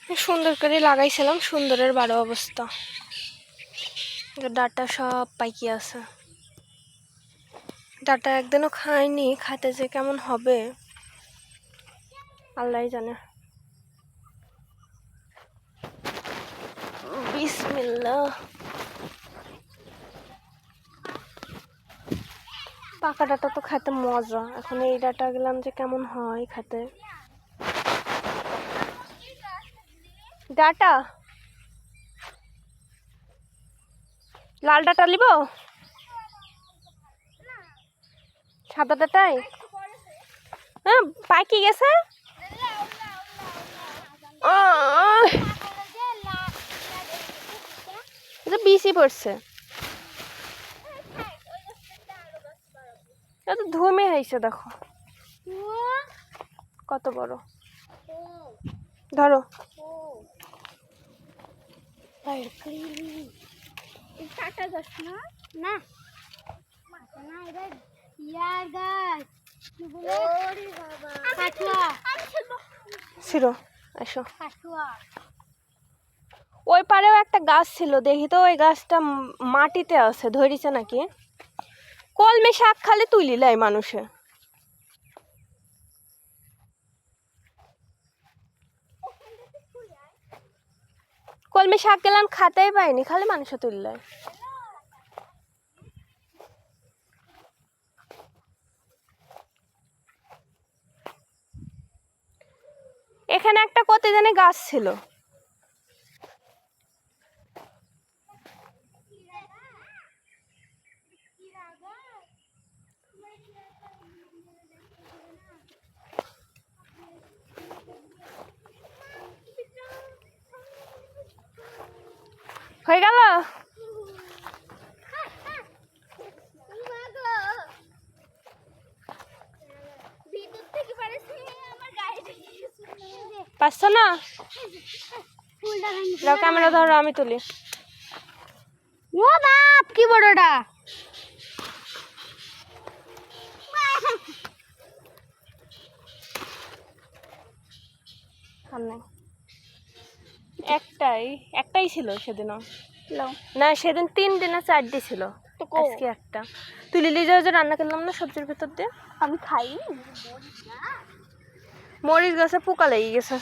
সুন্দর করে লাগাইছিলাম, সুন্দরের বারো অবস্থা, ডাটা সব পাইকি আছে। ডাটা একদিনও খাইনি, খাইতে যে কেমন হবে আল্লাহ জানে। বিসমিল্লাহ। পাকা ডাটা তো খেতে মজা, এখন এই ডাটা গেলাম যে কেমন হয় খেতে। ডাটা লাল ডাটা লিব, সাদা ডাটাই হ্যাঁ পাকি গেছে। বিসি পড়ছে, এত ধুমে হয়েছে দেখো কত বড়। ধরো ছিল আসো। ওই পারেও একটা গাছ ছিল, দেখি তো ওই গাছটা মাটিতে আছে, ধরিছে নাকি। কলমে শাক খালে তুলি লাই মানুষে। কলমে শাক গেলাম খাতেই পাইনি, খালি মানুষে তুললে। এখানে একটা কত জানে গাছ ছিল, হয়ে গেল। পারছো না, ক্যামেরা ধরো আমি তুলি। ও বাপ কি বড়টা, একটাই ছিল সেদিনও না, সেদিন 3 দিনে 4 ছিল, আজকে একটা। তুই লিলি যাও যে রান্না করলাম না সবজির ভিতর দিয়ে, আমি খাই মরিচ গাছে পোকা লেগে গেছে।